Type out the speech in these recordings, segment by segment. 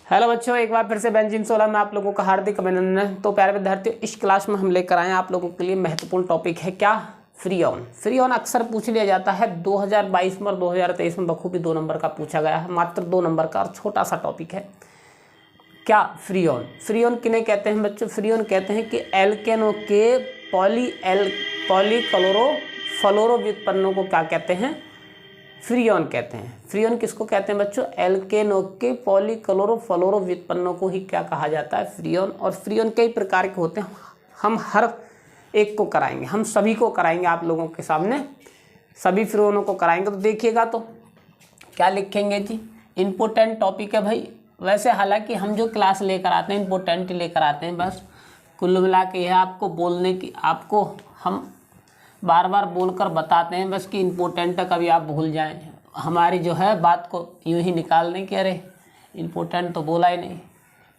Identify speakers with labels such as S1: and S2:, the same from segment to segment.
S1: Hello बच्चों, एक बार फिर से बेंजीन 16 में आप लोगों का हार्दिक अभिनंदन। तो प्यारे विद्यार्थियों, इस क्लास में हम लेकर आए हैं आप लोगों के लिए महत्वपूर्ण टॉपिक है क्या, फ्रीऑन। फ्रीऑन अक्सर पूछ लिया जाता है 2022 में और 2023 में बखूबी 2 नंबर का पूछा गया है, मात्र 2 नंबर का, और छोटा सा टॉपिक है क्या, फ्रीऑन। फ्रीऑन किन्हें कहते हैं बच्चों? फ्रीऑन कहते हैं कि एल्केनो के पॉलीक्लोरो फ्लोरो व्युत्पन्नों को क्या कहते हैं, फ्रीऑन कहते हैं। फ्रीऑन किसको कहते हैं बच्चों? एल्केनो के पॉलीक्लोरो फ्लोरो व्युत्पन्नों को ही क्या कहा जाता है, फ्रीऑन। और फ्रीऑन कई प्रकार के होते हैं, हम हर एक को कराएंगे, हम सभी को कराएंगे आप लोगों के सामने, सभी फ्रीऑनों को कराएंगे। तो देखिएगा तो क्या लिखेंगे जी, इम्पोर्टेंट टॉपिक है भाई। वैसे हालांकि हम जो क्लास लेकर आते हैं इम्पोर्टेंट लेकर आते हैं, बस कुल मिला के यह आपको बोलने की, आपको हम बार बार बोलकर बताते हैं बस कि इम्पोर्टेंट है, कभी आप भूल जाएं। हमारी जो है बात को यूं ही निकाल दें कि अरे इम्पोर्टेंट तो बोला ही नहीं।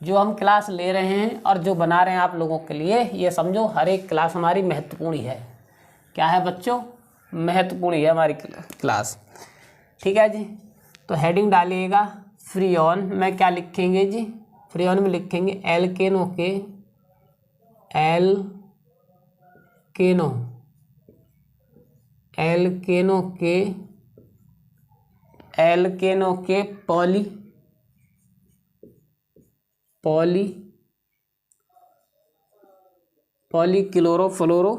S1: जो हम क्लास ले रहे हैं और जो बना रहे हैं आप लोगों के लिए, ये समझो हर एक क्लास हमारी महत्वपूर्ण ही है। क्या है बच्चों? महत्वपूर्ण ही है हमारी क्लास। ठीक है जी, तो हेडिंग डालिएगा फ्रीऑन में। क्या लिखेंगे जी? फ्रीऑन में लिखेंगे एल्केनो के पॉलीक्लोरो फ्लोरो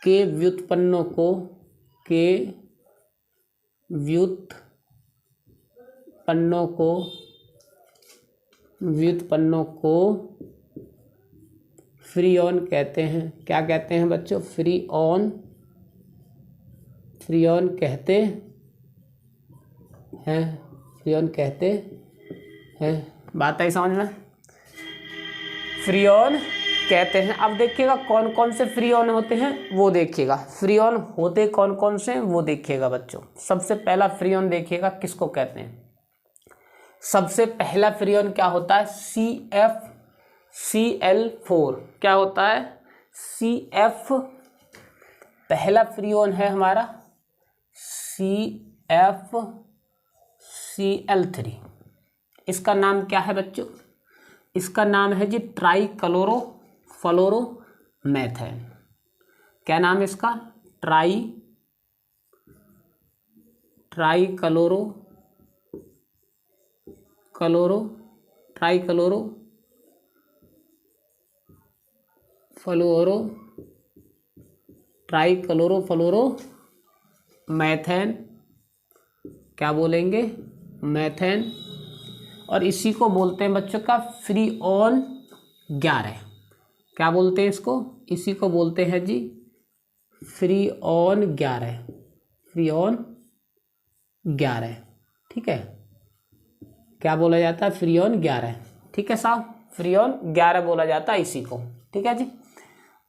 S1: के व्युत्पन्नों को फ्रीऑन कहते हैं। क्या कहते हैं बच्चों? फ्रीऑन कहते हैं। बात आई समझ में? फ्रीऑन कहते हैं। अब देखिएगा कौन कौन से फ्रीऑन होते हैं वो देखिएगा, फ्रीऑन होते कौन कौन से वो देखिएगा बच्चों। सबसे पहला फ्रीऑन देखिएगा किसको कहते हैं। सबसे पहला फ्रीऑन क्या होता है? CF-Cl4। क्या होता है? CF पहला फ्रीऑन है हमारा CFCl3। इसका नाम क्या है बच्चों? इसका नाम है जी ट्राईक्लोरो फ्लोरोमेथेन। क्या नाम है इसका? ट्राईक्लोरो फ्लोरोमेथेन। क्या बोलेंगे? मेथेन। और इसी को बोलते हैं बच्चों का फ्रीऑन 11। क्या बोलते हैं इसको? इसी को बोलते हैं जी फ्रीऑन 11। ठीक है, क्या बोला जाता है? फ्रीऑन 11। ठीक है साहब, फ्रीऑन 11 बोला जाता है इसी को। ठीक है जी।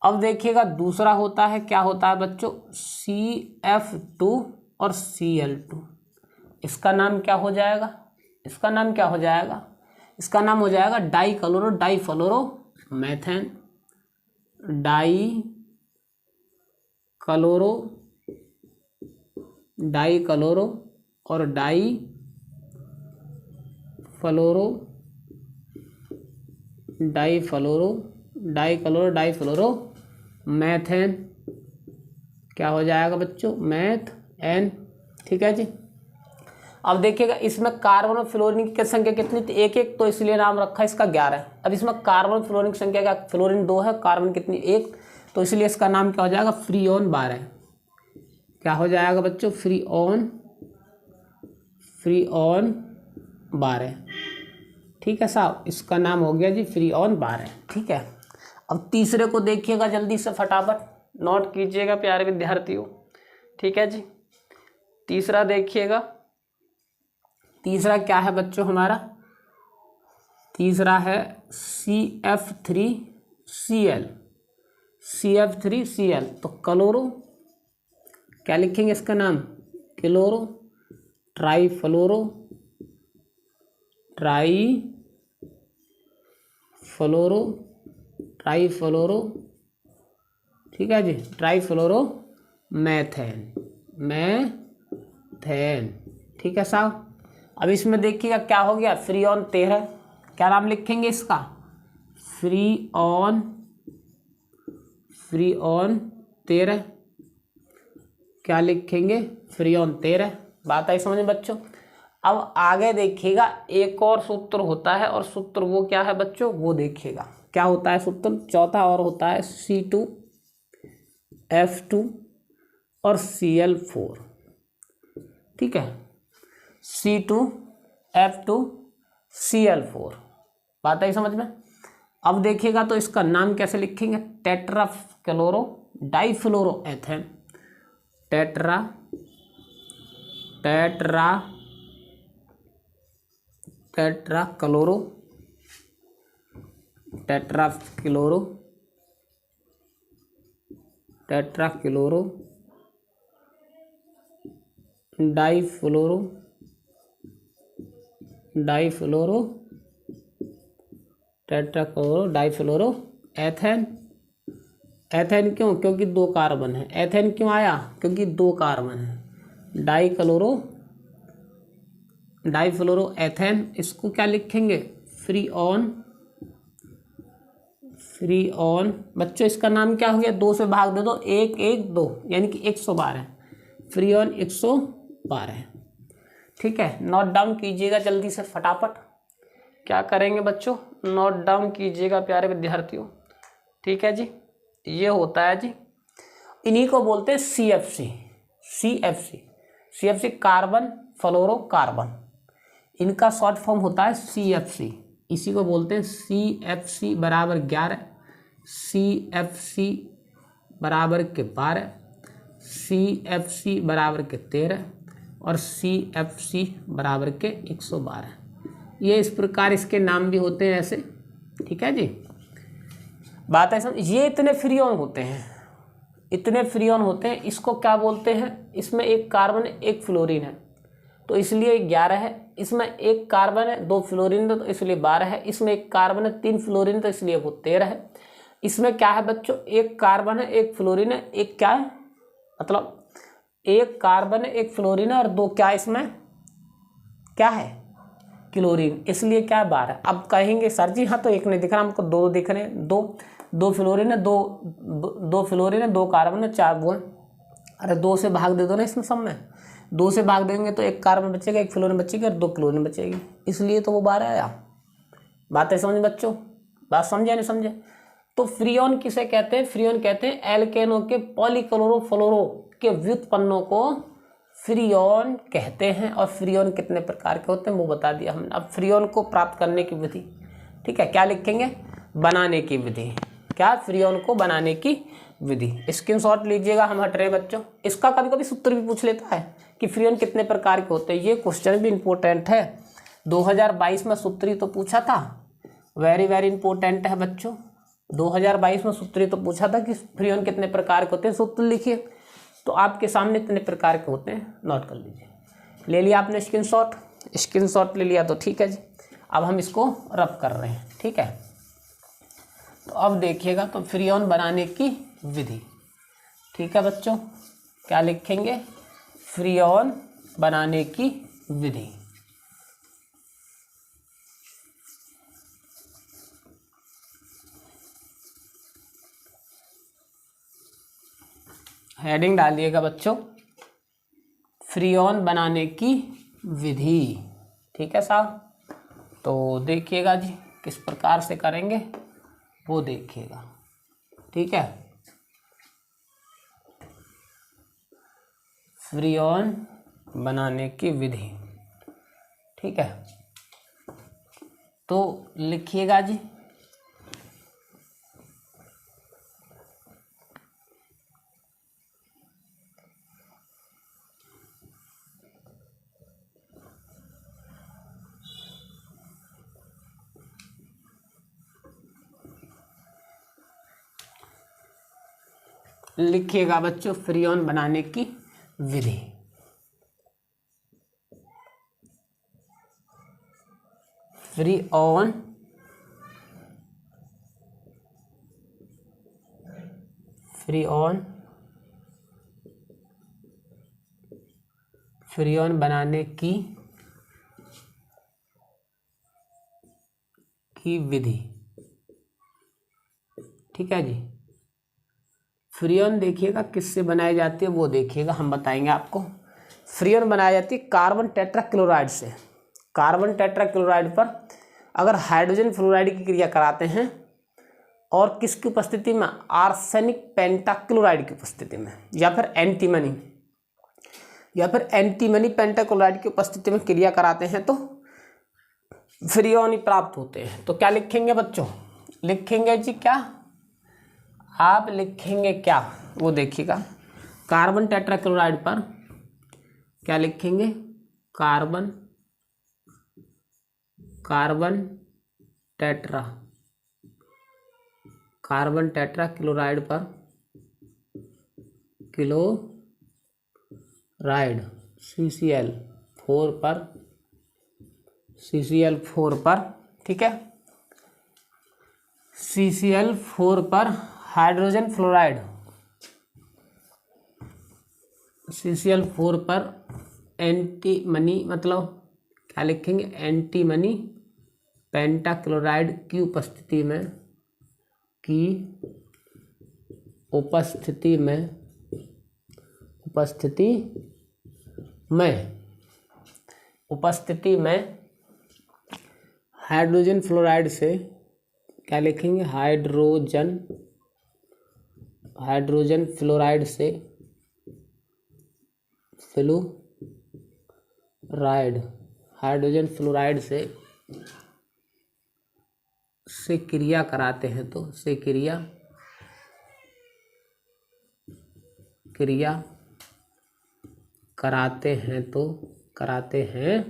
S1: अब देखिएगा दूसरा होता है, क्या होता है बच्चों? CF2 और Cl2। इसका नाम क्या हो जाएगा? इसका नाम हो जाएगा डाईक्लोरोमेथेन। डाईक्लोरो और डाईफ्लोरोमेथेन। क्या हो जाएगा बच्चों? मैथेन। ठीक है जी। अब देखिएगा इसमें कार्बन और फ्लोरीन की संख्या कितनी थी? 1 तो इसलिए नाम रखा इसका 11। अब इसमें कार्बन फ्लोरीन की संख्या क्या? फ्लोरीन 2 है, कार्बन कितनी? 1, तो इसलिए इसका नाम क्या हो जाएगा? फ्रीऑन 12। क्या हो जाएगा बच्चों? फ्रीऑन 12। ठीक है साहब, इसका नाम हो गया जी फ्रीऑन 12। ठीक है। अब तीसरे को देखिएगा जल्दी से, फटाफट नोट कीजिएगा प्यारे विद्यार्थियों। ठीक है जी, तीसरा देखिएगा। तीसरा क्या है बच्चों हमारा? तीसरा है CF3Cl। तो क्लोरो, क्या लिखेंगे इसका नाम? क्लोरो ट्राईफ्लोरो ट्राईफ्लोरो, ठीक है जी, ट्राईफ्लोरो मैथेन, ठीक है साहब। अब इसमें देखिएगा क्या हो गया, फ्रीऑन 13, क्या नाम लिखेंगे इसका, फ्रीऑन 13, क्या लिखेंगे, फ्रीऑन 13। बात आई समझ में बच्चों। अब आगे देखिएगा एक और सूत्र होता है, और सूत्र वो क्या है बच्चों, वो देखिएगा क्या होता है सूत्र, चौथा और होता है C2F2 और Cl4, ठीक है, C2F2 Cl4। बात आई समझ में। अब देखिएगा तो इसका नाम कैसे लिखेंगे, टेट्राक्लोरो डाइफ्लोरोएथेन, टेट्राक्लोरो डाइफ्लोरो एथेन। एथेन क्यों, क्योंकि 2 कार्बन है। एथेन क्यों आया, क्योंकि 2 कार्बन है। डाइफ्लोरो एथेन, इसको क्या लिखेंगे, फ्रीऑन बच्चों, इसका नाम क्या हो गया, 2 से भाग दे दो, 1 1 2, यानी कि 112, फ्रीऑन 112, ठीक है। नोट डाउन कीजिएगा जल्दी से फटाफट, क्या करेंगे बच्चों, नोट डाउन कीजिएगा प्यारे विद्यार्थियों, ठीक है जी। ये होता है जी, इन्हीं को बोलते हैं CFC कार्बन फ्लोरोकार्बन, इनका शॉर्ट फॉर्म होता है CFC, इसी को बोलते हैं CFC बराबर 11, CFC बराबर के 12, CFC बराबर के 13 और CFC बराबर के 112। ये इस प्रकार इसके नाम भी होते हैं ऐसे, ठीक है जी। बात है समझ। ये इतने फ्रीऑन होते हैं, इसको क्या बोलते हैं, इसमें एक कार्बन एक फ्लोरीन है तो इसलिए 11 है, इसमें एक कार्बन है 2 फ्लोरीन है तो इसलिए 12 है, इसमें एक कार्बन है 3 फ्लोरीन तो इसलिए वो 13 है। इसमें क्या है बच्चों, एक कार्बन है एक फ्लोरीन है, एक क्या है, मतलब एक कार्बन है एक फ्लोरीन है और 2 क्या इसमें क्या है, क्लोरीन, इसलिए क्या है 12। अब कहेंगे सर जी हाँ तो एक नहीं दिख रहा हमको, 2 दिख रहे हैं, 2 फ्लोरीन है, 2 फ्लोरीन है, 2 कार्बन है, 4 वो है। अरे 2 से भाग दे दो ना इसमें सब में, 2 से भाग देंगे तो एक कार्बन बचेगा, एक फ्लोरीन बचेगी और 2 क्लोरीन बचेगी, इसलिए तो वो 12 आया। बातें समझ बच्चों, बात समझे नहीं समझे। तो फ्रीऑन किसे कहते हैं, फ्रीऑन कहते हैं एल्केनो के पॉलीक्लोरोफ्लोरो के व्युत्पन्नों को फ्रीऑन कहते हैं। और फ्रीऑन कितने प्रकार के होते हैं वो बता दिया हमने। अब फ्रीऑन को प्राप्त करने की विधि, ठीक है, क्या लिखेंगे, बनाने की विधि, क्या, फ्रीऑन को बनाने की विधि। स्क्रीनशॉट लीजिएगा, हम हट रहे बच्चों। इसका कभी कभी सूत्र भी पूछ लेता है कि फ्रीऑन कितने प्रकार के होते हैं, ये क्वेश्चन भी इंपॉर्टेंट है, 2022 में सूत्र ही तो पूछा था, वेरी वेरी इंपॉर्टेंट है बच्चों। 2022 में सूत्र ही तो पूछा था कि फ्रीऑन कितने प्रकार के होते हैं, सूत्र लिखिए तो आपके सामने इतने प्रकार के होते हैं, नोट कर लीजिए। ले लिया आपने स्क्रीनशॉट ले लिया तो ठीक है जी। अब हम इसको रब कर रहे हैं, ठीक है। तो अब देखिएगा तो फ्रीऑन बनाने की विधि, ठीक है बच्चों, क्या लिखेंगे, फ्रीऑन बनाने की विधि। हेडिंग डालिएगा बच्चों, फ्रीऑन बनाने की विधि, ठीक है साहब। तो देखिएगा जी किस प्रकार से करेंगे वो देखिएगा, ठीक है। फ्रीऑन बनाने की विधि, ठीक है, तो लिखिएगा जी, लिखिएगा बच्चों फ्रीऑन बनाने की विधि। फ्रीऑन फ्रीऑन बनाने की विधि। ठीक है जी। फ्रीऑन देखिएगा किससे बनाई जाती है वो देखिएगा, हम बताएंगे आपको। फ्रीऑन बनाई जाती है कार्बन टेट्राक्लोराइड से। कार्बन टेट्राक्लोराइड पर अगर हाइड्रोजन फ्लोराइड की क्रिया कराते हैं और किसकी उपस्थिति में, आर्सेनिक पेंटाक्लोराइड की उपस्थिति में, या फिर एंटीमनी पेंटाक्लोराइड की उपस्थिति में क्रिया कराते हैं तो फ्रीऑन ही प्राप्त होते हैं। तो क्या लिखेंगे बच्चों, लिखेंगे जी क्या, आप लिखेंगे क्या वो देखिएगा। कार्बन टेट्राक्लोराइड पर क्या लिखेंगे, कार्बन टेट्राक्लोराइड पर क्लोराइड CCl4 पर, ठीक है, CCl4 पर हाइड्रोजन फ्लोराइड, CCl4 पर एंटीमनी, मतलब क्या लिखेंगे, एंटीमनी पेंटाक्लोराइड की उपस्थिति में हाइड्रोजन फ्लोराइड से क्या लिखेंगे, हाइड्रोजन फ्लोराइड से क्रिया कराते हैं तो कराते हैं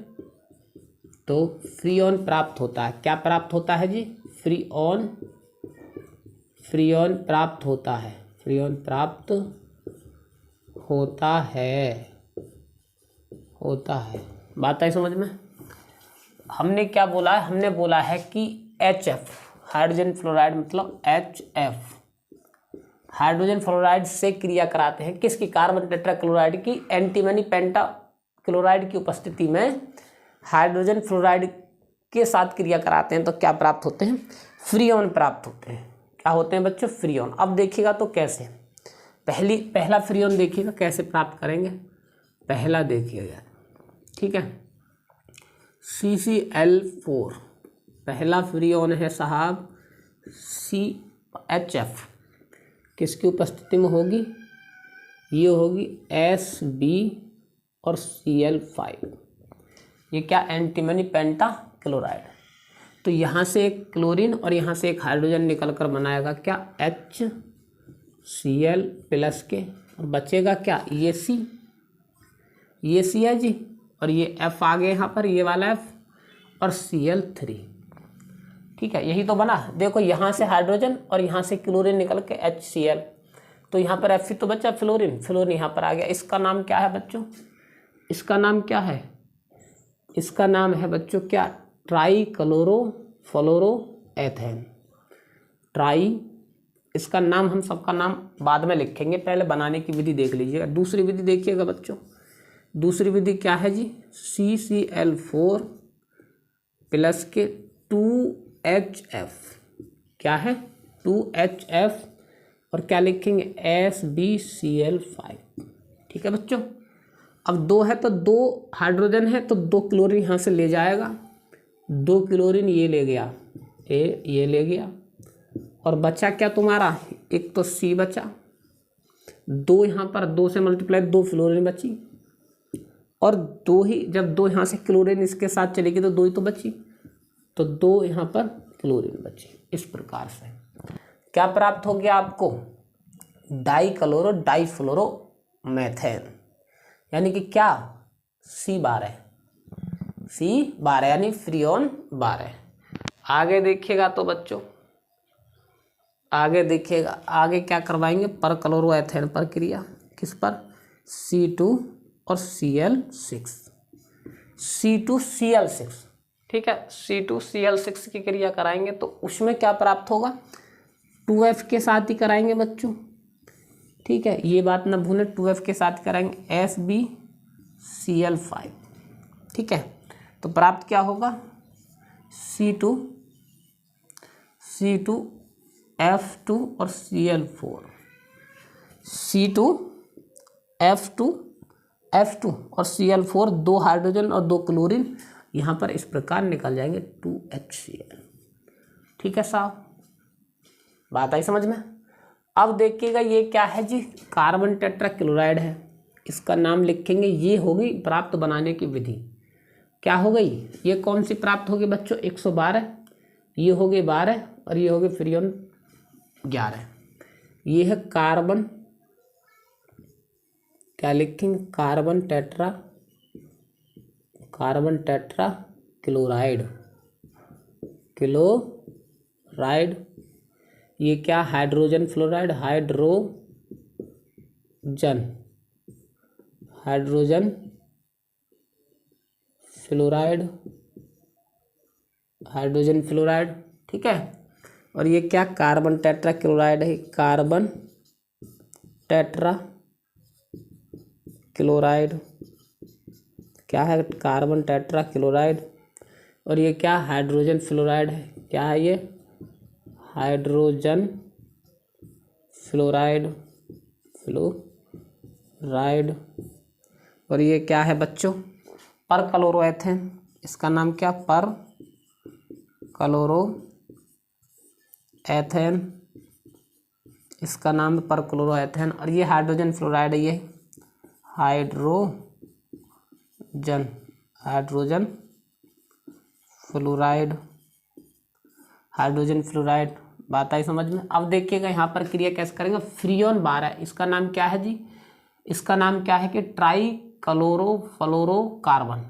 S1: तो फ्रीऑन प्राप्त होता है। क्या प्राप्त होता है जी, फ्रीऑन प्राप्त होता है। बात आई समझ में। हमने क्या बोला है, हमने बोला है कि HF हाइड्रोजन फ्लोराइड मतलब HF हाइड्रोजन फ्लोराइड से क्रिया कराते हैं किसकी, कार्बन टेट्राक्लोराइड की एंटीमनी पेंटाक्लोराइड की उपस्थिति में हाइड्रोजन फ्लोराइड के साथ क्रिया कराते हैं तो क्या प्राप्त होते हैं, फ्रीऑन प्राप्त होते हैं। क्या होते हैं बच्चों, फ्रीऑन। अब देखिएगा तो कैसे, पहला फ्रीऑन देखिएगा कैसे प्राप्त करेंगे, पहला देखिएगा, ठीक है, CCl4 पहला फ्रीऑन है साहब, HF किसकी उपस्थिति में होगी, ये होगी Sb और Cl5, ये क्या, एंटीमनी पेंटाक्लोराइड। तो यहाँ से एक क्लोरीन और यहाँ से एक हाइड्रोजन निकलकर बनाएगा क्या, HCl प्लस के, और बचेगा क्या, ये C है जी, और ये F आ गए यहाँ पर, ये वाला F और Cl3, ठीक है, यही तो बना। देखो यहाँ से हाइड्रोजन और यहाँ से क्लोरीन निकल के HCl, तो यहाँ पर F तो बचा फ्लोरीन यहाँ पर आ गया। इसका नाम क्या है बच्चों, इसका नाम क्या है, इसका नाम है बच्चों क्या, ट्राईक्लोरोफ्लोरोएथेन। इसका नाम, हम सबका नाम बाद में लिखेंगे, पहले बनाने की विधि देख लीजिएगा। दूसरी विधि देखिएगा बच्चों, दूसरी विधि क्या है जी, CCl4 प्लस के 2HF, क्या है 2HF, और क्या लिखेंगे SbCl5, ठीक है बच्चों। अब 2 है तो 2 हाइड्रोजन है तो 2 क्लोरीन यहाँ से ले जाएगा, 2 क्लोरीन ये ले गया, ये ले गया, और बचा क्या तुम्हारा, एक तो C बचा, 2 यहाँ पर 2 से मल्टीप्लाई 2 फ्लोरीन बची, और 2 ही, जब 2 यहाँ से क्लोरीन इसके साथ चलेगी तो 2 ही तो बची, तो 2 यहाँ पर क्लोरीन बची। इस प्रकार से क्या प्राप्त हो गया आपको, डाइफ्लोरोमेथेन, यानी कि क्या, C12 यानी फ्रीऑन 12। आगे देखिएगा तो बच्चों, आगे देखिएगा, आगे क्या करवाएंगे, पर क्लोरोएथेन पर क्रिया, किस पर, C2 और Cl6, C2Cl6, ठीक है, C2Cl6 की क्रिया कराएंगे तो उसमें क्या प्राप्त होगा, 2F के साथ ही कराएंगे बच्चों, ठीक है, ये बात ना भूलें, 2F के साथ कराएंगे FbCl5, ठीक है। तो प्राप्त क्या होगा, C2F2 और Cl4, C2F2 और Cl4, 2 हाइड्रोजन और 2 क्लोरीन यहाँ पर इस प्रकार निकल जाएंगे 2HCl, ठीक है साहब, बात आई समझ में। अब देखिएगा ये क्या है जी, कार्बन टेट्राक्लोराइड है, इसका नाम लिखेंगे, ये होगी प्राप्त बनाने की विधि, क्या हो गई, ये कौन सी प्राप्त होगी बच्चों, 112, ये हो गए 12 और ये हो गए फ्रीऑन 11, ये है कार्बन, क्या लिखेंगे, कार्बन टेट्रा क्लोराइड, ये क्या, हाइड्रोजन फ्लोराइड, हाइड्रोजन फ्लोराइड, ठीक है। और ये क्या, कार्बन टेट्रा क्लोराइड है, कार्बन टेट्रा क्लोराइड, क्या है, कार्बन टेट्रा क्लोराइड। और ये क्या, हाइड्रोजन फ्लोराइड है, क्या है ये, हाइड्रोजन फ्लोराइड। और ये क्या है बच्चों, पर क्लोरोएथेन, इसका नाम क्या, पर क्लोरोएथेन, इसका नाम पर क्लोरोएथेन। और ये हाइड्रोजन फ्लोराइड है, ये हाइड्रोजन फ्लोराइड, बात आई समझ में। अब देखिएगा यहाँ पर क्रिया कैसे करेंगे, फ्रीऑन 12, इसका नाम क्या है जी, इसका नाम क्या है कि ट्राई क्लोरोफ्लोरोकार्बन,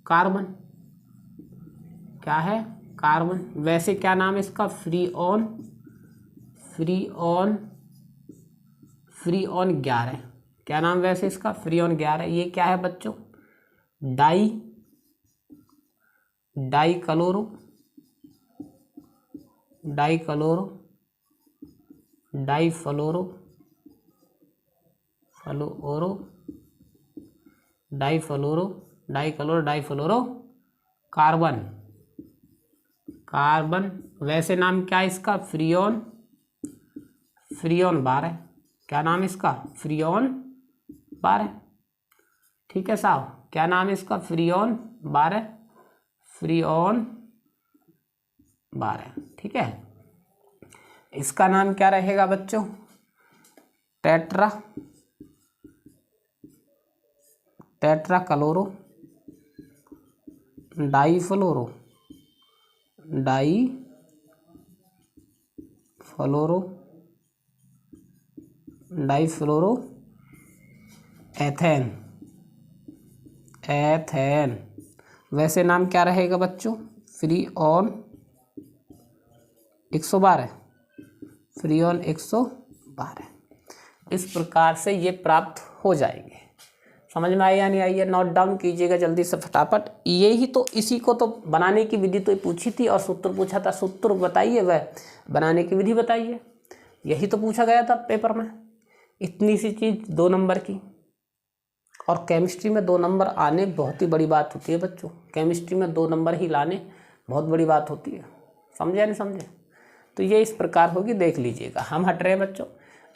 S1: कार्बन, क्या है, कार्बन। वैसे क्या नाम है इसका, फ्रीऑन 11, क्या नाम वैसे इसका, फ्रीऑन 11। ये क्या है बच्चों, डाइक्लोरो कार्बन। वैसे नाम क्या है इसका, फ्रीऑन 12, क्या नाम है इसका, फ्रीऑन 12, ठीक है साहब, क्या नाम है इसका, फ्रीऑन 12, ठीक है। इसका नाम क्या रहेगा बच्चों, टेट्रा क्लोरो डाइफ्लोरो एथेन। वैसे नाम क्या रहेगा बच्चों, फ्रीऑन 112, फ्रीऑन 112। इस प्रकार से ये प्राप्त हो जाएंगे। समझ में आई या नहीं आई है, नोट डाउन कीजिएगा जल्दी से फटाफट। ये ही तो, इसी को तो बनाने की विधि तो पूछी थी और सूत्र पूछा था, सूत्र बताइए, वह बनाने की विधि बताइए, यही तो पूछा गया था पेपर में। इतनी सी चीज़ 2 नंबर की, और केमिस्ट्री में 2 नंबर आने बहुत ही बड़ी बात होती है बच्चों, केमिस्ट्री में 2 नंबर ही लाने बहुत बड़ी बात होती है, समझे नहीं समझे। तो ये इस प्रकार होगी, देख लीजिएगा। हम हट रहे हैं बच्चों,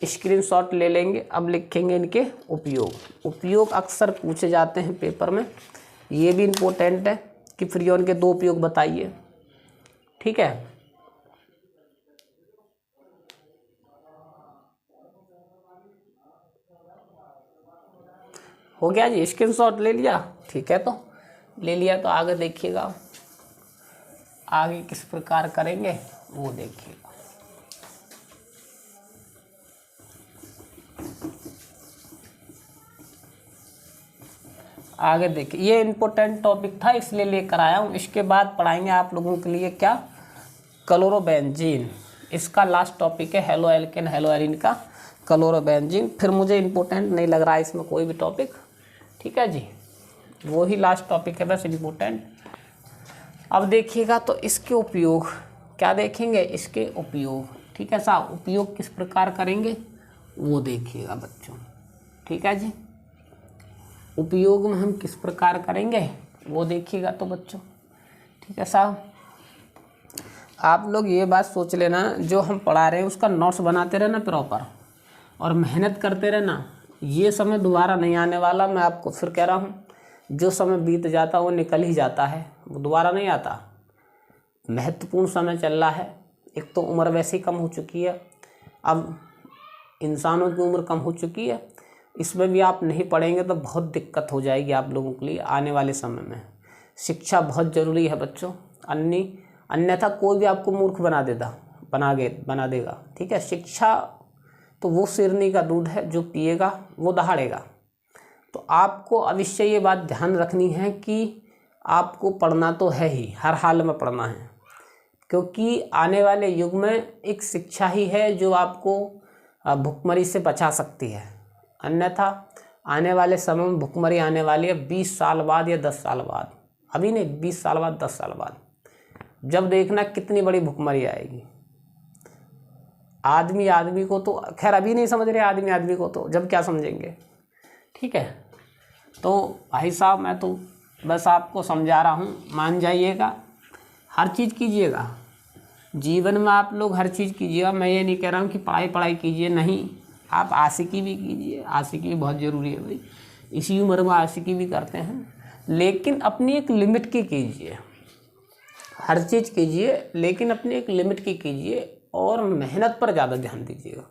S1: स्क्रीनशॉट ले लेंगे। अब लिखेंगे इनके उपयोग अक्सर पूछे जाते हैं पेपर में, ये भी इम्पोर्टेंट है कि फ्रीऑन के 2 उपयोग बताइए, ठीक है। हो गया जी, स्क्रीनशॉट ले लिया, ठीक है, तो ले लिया तो आगे देखिएगा, आगे किस प्रकार करेंगे वो देखिएगा। आगे देखिए, ये इम्पोर्टेंट टॉपिक था इसलिए लेकर आया हूँ। इसके बाद पढ़ाएंगे आप लोगों के लिए क्या, क्लोरोबेंजीन, इसका लास्ट टॉपिक है हेलो एल्केन हेलो एरिन का क्लोरोबेंजीन। फिर मुझे इम्पोर्टेंट नहीं लग रहा है इसमें कोई भी टॉपिक, ठीक है जी, वो ही लास्ट टॉपिक है बस इम्पोर्टेंट। अब देखिएगा तो इसके उपयोग क्या देखेंगे, इसके उपयोग, ठीक है साहब, उपयोग किस प्रकार करेंगे वो देखिएगा बच्चों, ठीक है जी, उपयोग में हम किस प्रकार करेंगे वो देखिएगा तो बच्चों, ठीक है साहब। आप लोग ये बात सोच लेना, जो हम पढ़ा रहे हैं उसका नोट्स बनाते रहना प्रॉपर और मेहनत करते रहना। ये समय दोबारा नहीं आने वाला, मैं आपको फिर कह रहा हूँ, जो समय बीत जाता वो निकल ही जाता है, वो दोबारा नहीं आता। महत्वपूर्ण समय चल रहा है, एक तो उम्र वैसे ही कम हो चुकी है, अब इंसानों की उम्र कम हो चुकी है, इसमें भी आप नहीं पढ़ेंगे तो बहुत दिक्कत हो जाएगी आप लोगों के लिए आने वाले समय में। शिक्षा बहुत ज़रूरी है बच्चों, अन्यथा कोई भी आपको मूर्ख बना देगा, ठीक है। शिक्षा तो वो शेरनी का दूध है, जो पिएगा वो दहाड़ेगा। तो आपको अवश्य ये बात ध्यान रखनी है कि आपको पढ़ना तो है ही, हर हाल में पढ़ना है, क्योंकि आने वाले युग में एक शिक्षा ही है जो आपको भुखमरी से बचा सकती है। अन्यथा आने वाले समय में भुखमरी आने वाली है 20 साल बाद या 10 साल बाद, अभी नहीं, 20 साल बाद 10 साल बाद, जब देखना कितनी बड़ी भुखमरी आएगी। आदमी को तो खैर अभी नहीं समझ रहे, आदमी को तो जब क्या समझेंगे, ठीक है। तो भाई साहब मैं तो बस आपको समझा रहा हूँ, मान जाइएगा, हर चीज़ कीजिएगा जीवन में, आप लोग हर चीज़ कीजिएगा। मैं ये नहीं कह रहा हूँ कि पढ़ाई कीजिए, नहीं, आप आशिकी भी कीजिए, आशिकी भी बहुत ज़रूरी है भाई, इसी उम्र में आशिकी भी करते हैं, लेकिन अपनी एक लिमिट की कीजिए। हर चीज़ कीजिए लेकिन अपनी एक लिमिट की कीजिए और मेहनत पर ज़्यादा ध्यान दीजिएगा।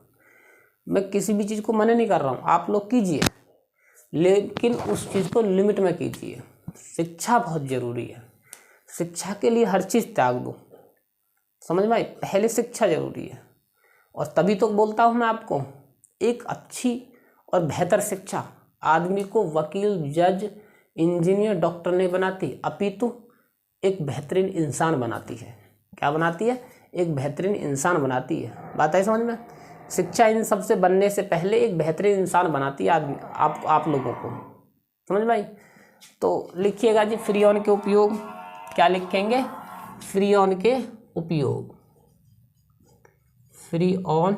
S1: मैं किसी भी चीज़ को मना नहीं कर रहा हूँ, आप लोग कीजिए, लेकिन उस चीज़ को लिमिट में कीजिए। शिक्षा बहुत ज़रूरी है, शिक्षा के लिए हर चीज़ त्याग दो, समझ में आई, पहले शिक्षा ज़रूरी है। और तभी तो बोलता हूँ मैं आपको, एक अच्छी और बेहतर शिक्षा आदमी को वकील, जज, इंजीनियर, डॉक्टर नहीं बनाती, अपितु एक बेहतरीन इंसान बनाती है। क्या बनाती है? एक बेहतरीन इंसान बनाती है। बात है समझ में? शिक्षा इन सबसे बनने से पहले एक बेहतरीन इंसान बनाती है आदमी, आप लोगों को, समझ में आई? तो लिखिएगा जी, फ्रीऑन के उपयोग, क्या लिखेंगे? फ्रीऑन के उपयोग, फ्रीऑन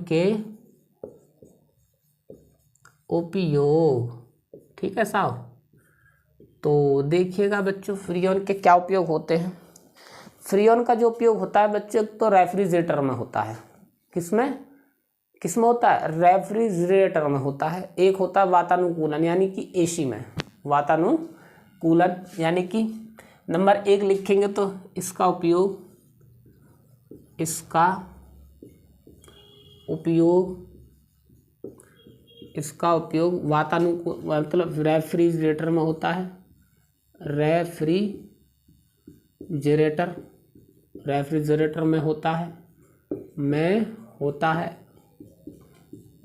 S1: के उपयोग, ठीक है साहब। तो देखिएगा बच्चों, फ्रीऑन के क्या उपयोग होते हैं। फ्रीऑन का जो उपयोग होता है बच्चों, तो रेफ्रिजरेटर में होता है। किसमें होता है? रेफ्रिजरेटर में होता है। एक होता है वातानुकूलन, यानी कि एसी में वातानुकूलन, यानी कि नंबर 1 लिखेंगे तो इसका उपयोग वातानुकूल मतलब रेफ्रिजरेटर में होता है। रेफ्रिजरेटर में होता है।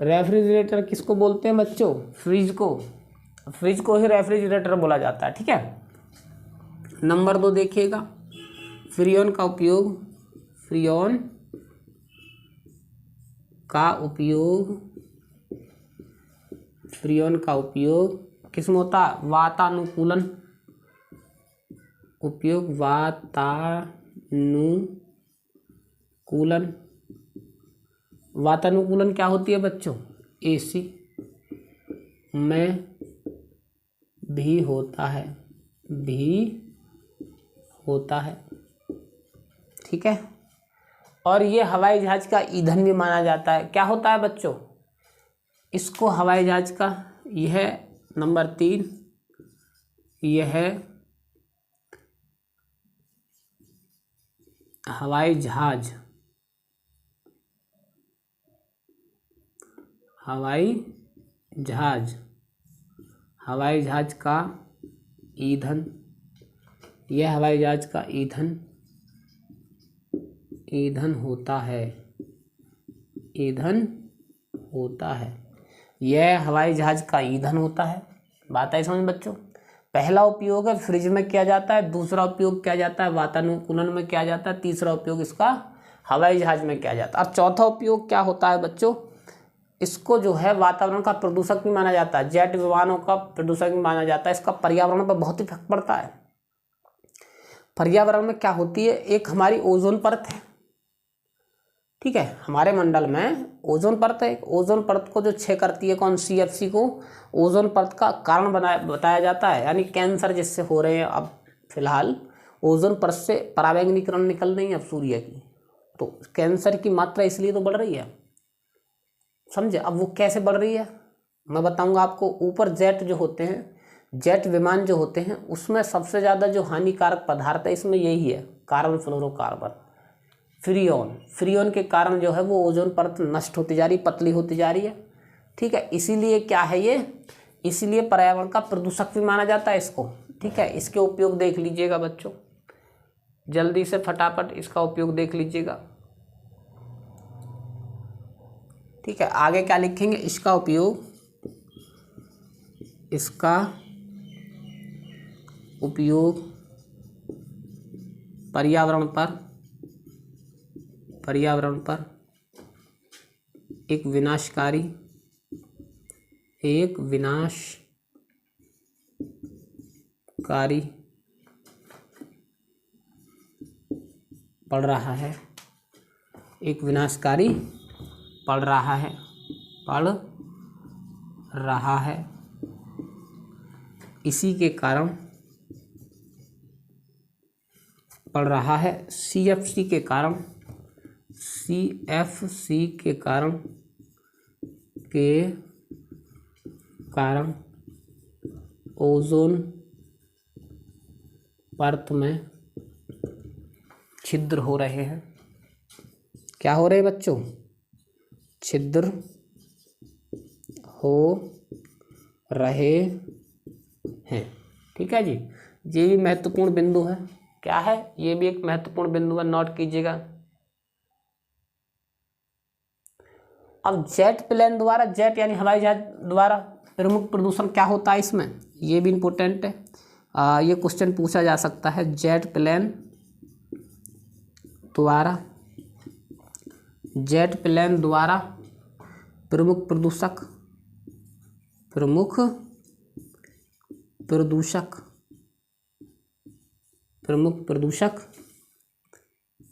S1: रेफ्रिजरेटर किसको बोलते हैं बच्चों? फ्रिज को ही रेफ्रिजरेटर बोला जाता है, ठीक है। नंबर 2 देखिएगा, फ्रीऑन का उपयोग किसमें होता है? वातानुकूलन। वातानुकूलन क्या होती है बच्चों? एसी में भी होता है, ठीक है। और ये हवाई जहाज का ईंधन भी माना जाता है। क्या होता है बच्चों? इसको हवाई जहाज का, यह नंबर 3, यह हवाई जहाज का ईंधन, यह हवाई जहाज का ईंधन होता है। यह हवाई जहाज का ईंधन होता है। बात आई समझ बच्चों? पहला उपयोग है फ्रिज में किया जाता है, दूसरा उपयोग किया जाता है वातानुकूलन में किया जाता है, तीसरा उपयोग इसका हवाई जहाज में किया जाता है। और चौथा उपयोग क्या होता है बच्चों, इसको जो है वातावरण का प्रदूषक भी माना जाता है, जेट विमानों का प्रदूषक भी माना जाता है। इसका पर्यावरण पर बहुत इफेक्ट पड़ता है। पर्यावरण में क्या होती है, एक हमारी ओजोन परत है, ठीक है, हमारे मंडल में ओजोन परत है। ओजोन परत को जो क्षय करती है कौन, CFC को ओजोन परत का कारण बताया जाता है। यानी कैंसर जिससे हो रहे हैं अब फिलहाल, ओजोन परत से पराबैंगनी किरण निकल रही है अब सूर्य की, तो कैंसर की मात्रा इसलिए तो बढ़ रही है, समझे। अब वो कैसे बढ़ रही है मैं बताऊंगा आपको। ऊपर जेट जो होते हैं, जेट विमान जो होते हैं, उसमें सबसे ज़्यादा जो हानिकारक पदार्थ है इसमें यही है, कार्बन फ्लोरोकार्बन, फ्रियोन के कारण जो है वो ओजोन परत नष्ट होती जा रही, पतली होती जा रही है, ठीक है। इसीलिए क्या है ये, इसीलिए पर्यावरण का प्रदूषक भी माना जाता है इसको, ठीक है। इसके उपयोग देख लीजिएगा बच्चों, जल्दी से फटाफट इसका उपयोग देख लीजिएगा, ठीक है। आगे क्या लिखेंगे, इसका उपयोग पर्यावरण पर एक विनाशकारी पड़ रहा है, एक विनाशकारी पड़ रहा है। इसी के कारण पड़ रहा है, CFC के कारण ओजोन परत में छिद्र हो रहे हैं। क्या हो रहे हैं बच्चों, छिद्र हो रहे हैं, ठीक है जी। ये भी महत्वपूर्ण बिंदु है, क्या है, ये भी एक महत्वपूर्ण बिंदु है, नोट कीजिएगा। अब जेट प्लेन द्वारा, जेट यानी हवाई जहाज द्वारा प्रमुख प्रदूषण क्या होता है इसमें, ये भी इम्पोर्टेंट है। ये क्वेश्चन पूछा जा सकता है, जेट प्लेन द्वारा प्रमुख प्रदूषक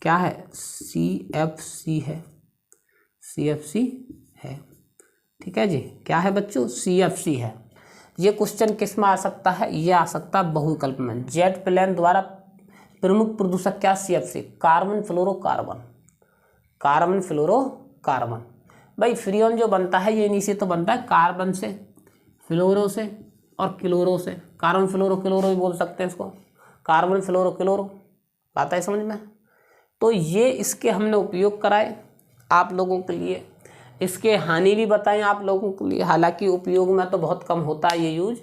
S1: क्या है, CFC है, ठीक है जी। क्या है बच्चों, CFC है। ये क्वेश्चन किस में आ सकता है, ये आ सकता है बहुविकल्प में। जेट प्लेन द्वारा प्रमुख प्रदूषक क्या, CFC, कार्बन फ्लोरोकार्बन। भाई फ्रियोन जो बनता है ये इन्हीं से तो बनता है, कार्बन से, फ्लोरो से और क्लोरो से। कार्बन फ्लोरो क्लोरो भी बोल सकते हैं इसको, कार्बन फ्लोरो क्लोरो, आता है समझ में। तो ये इसके हमने उपयोग कराए आप लोगों के लिए, इसके हानि भी बताएं आप लोगों के लिए। हालांकि उपयोग में तो बहुत कम होता है ये यूज,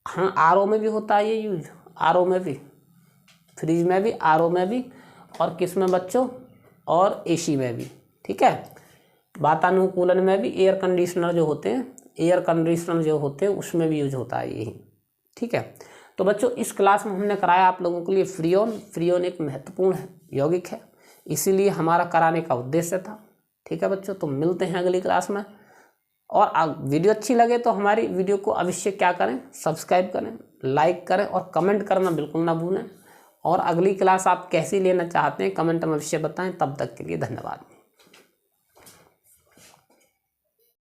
S1: हाँ RO में भी होता है ये यूज, RO में भी, फ्रिज में भी, RO में भी, और किस में बच्चों, और AC में भी, ठीक है। वातानुकूलन में भी, एयर कंडीशनर जो होते हैं उसमें भी यूज होता है यही, ठीक है। तो बच्चों इस क्लास में हमने कराया आप लोगों के लिए फ्रियोन एक महत्वपूर्ण यौगिक है, इसीलिए हमारा कराने का उद्देश्य था, ठीक है बच्चों। तो मिलते हैं अगली क्लास में। और वीडियो अच्छी लगे तो हमारी वीडियो को अवश्य क्या करें, सब्सक्राइब करें, लाइक करें और कमेंट करना बिल्कुल ना भूलें। और अगली क्लास आप कैसी लेना चाहते हैं कमेंट में अवश्य बताएं। तब तक के लिए धन्यवाद।